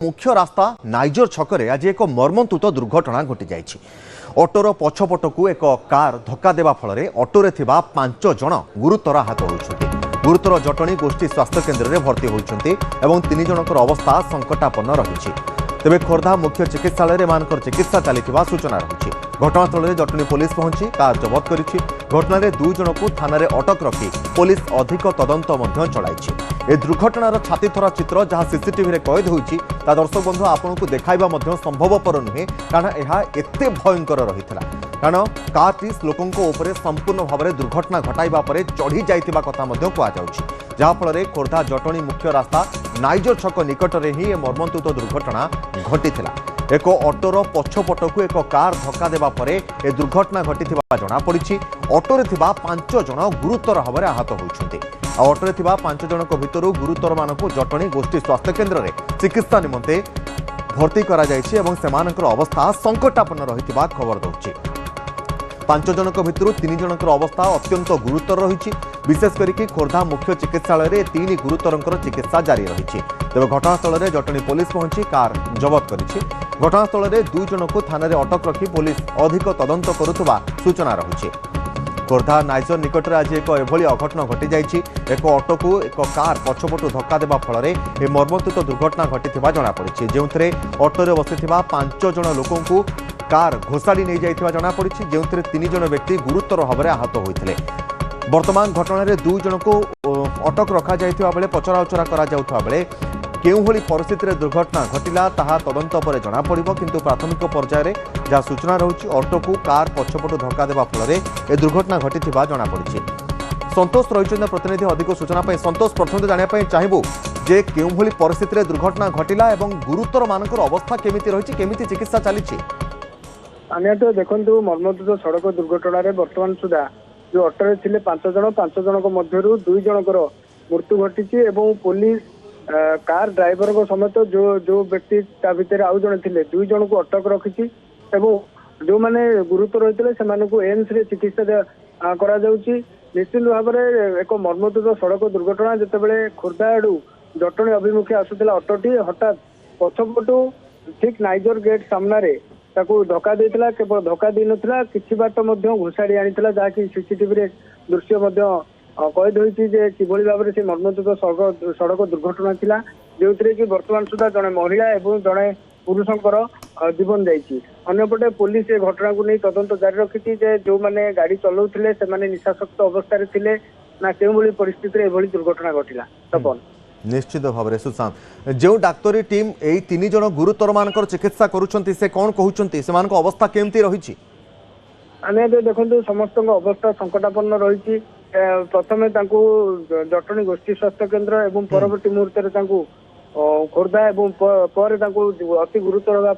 मुख्य रास्ता नाइजर छकरे आज एक मर्मन्तुत दुर्घटना घटी जाइछि। ऑटोर पछपटकू एक कार धक्का देवा फल ऑटोरे थिबा 5 जन गुरुतर आहत होइछन्ति। गुरुतर जटणी गोष्ठी स्वास्थ्य केन्द्र में भर्ती होइछन्ति एवं 3 जनकर अवस्था संकटापन्न रहिछि। तेबे खोर्धा मुख्य चिकित्सालय एमानकर चिकित्सा चलिथिबा सूचना रहिछि। घटनास्थल में जटणी पुलिस पहुंची कार जबत करिछि। घटना 2 जन को थाना अटक रखी पुलिस अधिक तदंत चलाइछि। ए दुर्घटनार छातीथरा चित्र जहाँ सीसीटीवी कैद होइछि ता दर्शक बंधु आपन को देखाइबा संभवपर नुहे, कारण यह एते भयंकर रहिथिला। कारण कारटी लोकंको उपरे संपूर्ण भाव में दुर्घटना घटाइबा परे चढ़ी जाइतिबा कथा मध्य कुआ जाउछि, जहाँ फल खोर्धा जटणी मुख्य रास्ता नाइजर छक निकट में ही मर्मन्तुत दुर्घटना घटिथिला। एक ऑटोर पछपटकू एक कार धक्का देवा परे ए दुर्घटना घटिथिबा जणा पड़िछि। ऑटोरे थिबा 5 जन गुरुतर भाव में आहत होइछन्ति। ऑटोरे थिबा 5 जनक भितरु गुरुतर मानकु जटणी गोष्ठी स्वास्थ्य केन्द्र में चिकित्सा निमंते भर्ती करा जायछि एवं सेमानकर अवस्था संकटापन्न रहिथिबा खबर दउछि। 5 जनक भितरु 3 जनकर अवस्था अत्यंत गुरुतर रहिछि। विशेष करिकि खोर्धा मुख्य चिकित्सालय में 3 गुरुतरंकर चिकित्सा जारी रहिछि। तेबे घटनास्थल में जटणी पुलिस पहुंची कार जबत करिछि। घटनास्थल में 2 जन को थाना अटक रखी पुलिस अधिक तदंत करुवा सूचना रही। खोर्धा नाइजर निकट में आज एक एभली अघटन घटी जाइछि। एक ऑटो को एक कार पछपटू धक्का देवा फल मर्मन्तुत दुर्घटना घटिथिबा जणा पड़िछि, जेउथरे ऑटोरे बसिथिबा 5 जन लोकंकु कार घोषाड़ी नहीं जाइथिबा जणा पड़िछि, जेउथरे 3 जन व्यक्ति गुरुतर भाव में आहत होइथिले। वर्तमान घटना 2 जन को अटक रखा जाइथिबा बेले पचराउचरा करा जाउथबा बेले केउं भली परिस्थिति रे दुर्घटना घटिला ताहा तदंत पर जना पड़िबो, किंतु प्राथमिक पर्यायर रे जहाँ सूचना रहुछि ऑटो को कार पछपटू धक्का देवा फल ए दुर्घटना घटिथिबा जना पड़िछि। संतोष रहिछन प्रतिनिधि अधिक सूचना पाई। संतोष, प्रथम जानिया पाई चाहिबो जे केउं भली परिस्थिति रे दुर्घटना घटिला एवं गुरुतर मानकर अवस्था केमिति रहिछि, केमिति चिकित्सा चलिछि? आने तो देखंतु मर्मन्तुत सड़क दुर्घटना रे वर्तमान सुधा जो ऑटो रे थिले 5 जनक मध्यरु 2 जनकर मृत्यु घटिछि एवं पुलिस कार ड्राइवर को समेत जो व्यक्ति ता भितर आउ जने थिले 2 जन को अटक रखिछि एवं जो माने गुरुतर होइतिले सेमाने को एम्स रे चिकित्सा करा जाउछि। निश्चित भाव में एक मर्मन्तुत सड़क दुर्घटना जेतेबेले खोर्धा आडू जटणी अभिमुखे आसुथिला ऑटोटी हठात पछपटू ठीक नाइजर गेट सामने ताकू धक्का देइतिला। केवल धक्का देइ नथिला, किछि बाट मध्य घुसाड़ी आनिथिला, जाकि सीसीटीवी रे दृश्य मध्य कैद होइछि जे किभली भाव में से मर्मन्तुत सड़क दुर्घटना थिला, जोथिरे कि वर्तमान सुधा जड़े महिला एवं जड़े पुरुषंकर जीवन जाइछि। अन्यपटे पुलिस ए घटना को नहीं तदंत जारी रखिछि जे जो माने गाड़ी चलाउथिले से माने निशासक्त अवस्था रे थिले ना केउ भली परिस्थिति रे एभली दुर्घटना घटिला। तपन निश्चित भाव में सुशांत, जो डाक्तरी टीम यही 3 जन गुरुतर मानकर चिकित्सा करुछन्ति से कौन कहउछन्ति, सेमानक अवस्था केमती रहिछि? आने देखंतु समस्त अवस्था संकटापन्न रही। प्रथमे जटणी गोष्ठी स्वास्थ्य केन्द्र एवं परवर्ती मुहूर्त खोर्धा एवं पर अति गुरुतर होगा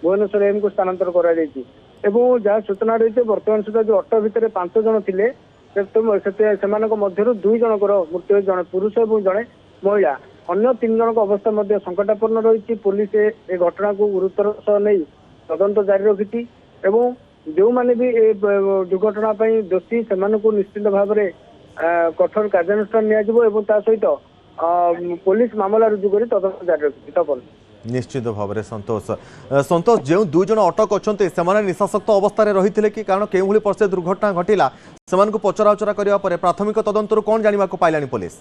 भुवनेश्वर एम को स्थानांतर कर जहाँ सूचना रही वर्तमान सुधा जो ऑटो भितर 5 जन थे से 2 जनकर मृत्यु, जड़े पुरुष और जड़े महिला, अन्य 3 जनक अवस्था संकटापन्न रही। पुलिस ए घटना को गुरुतर सह नहीं तदंत जारी रखी एवं जो माने भी ए दुर्घटना दोषी से निश्चित भाव में कठोर कार्यानुष्ठान नियाजिबो सहित पुलिस मामला रुजु कर तदंत जारी रखी। तपन निश्चित भाव में संतोष जो 2 जन अटक अच्छे से निशासक्त अवस्था रही कि कारण केउं भली परिस्थिति दुर्घटना घटिला से पचराउचरा करने पर प्राथमिक तदंतर कौन जाना पाइलानी पुलिस?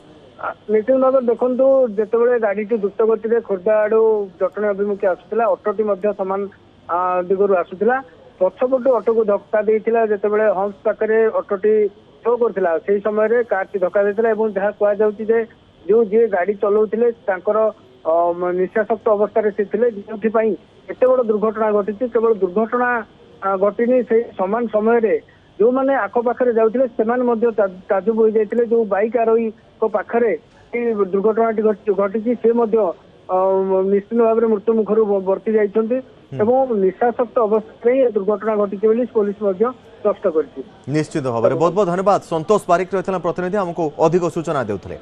निश्चित भाव देखो जिते गाड़ी द्रुत गति खोर्धा आड़ू जटणी अभिमुखे आसूला ऑटोटी सामान दिगरू आसूला पछपटू ऑटो को धक्का देइथिला जेतेबेले हंस पाखरे ऑटोटी शो करथिला सेही समय रे कारटी धक्का देइथिला एवं जहा कुआ जाउछि जे जो जे गाड़ी चलाउथिले तांकर निशासक्त अवस्था रे थिले जेथि पई एते बड़ दुर्घटना घटिछि। केवल दुर्घटना घटिनी से समान समय रे जो माने आखो पाखरे जाउथिले सेमान मध्ये ताजुब होई जाइथिले। जो बाइक आरोही को पाखरे दुर्घटनाटी घटिछि से मध्ये निश्चित भाव में मृत्यु मुखर वर्ती जाइछन्ति एवं निशासक्त अवस्था में दुर्घटना घटी पुलिस स्पष्ट कर। निश्चित भाव में बहुत बहुत धन्यवाद संतोष बारिक रही प्रतिनिधि हमको अधिक सूचना देउथले।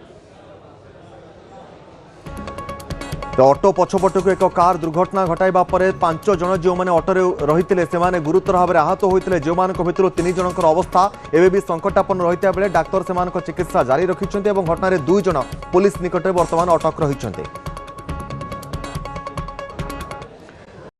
ऑटो पछपटक एक कार दुर्घटना घटाइबा परे 5 जन जो माने ऑटो रही से गुरुतर भाव में आहत होते जो भितर 3 जनकर अवस्था एवं भी संकटापन्न रही बेले डाक्तर से चिकित्सा जारी रखिंट और घटना 2 जन पुलिस निकट में वर्तमान अटक रही।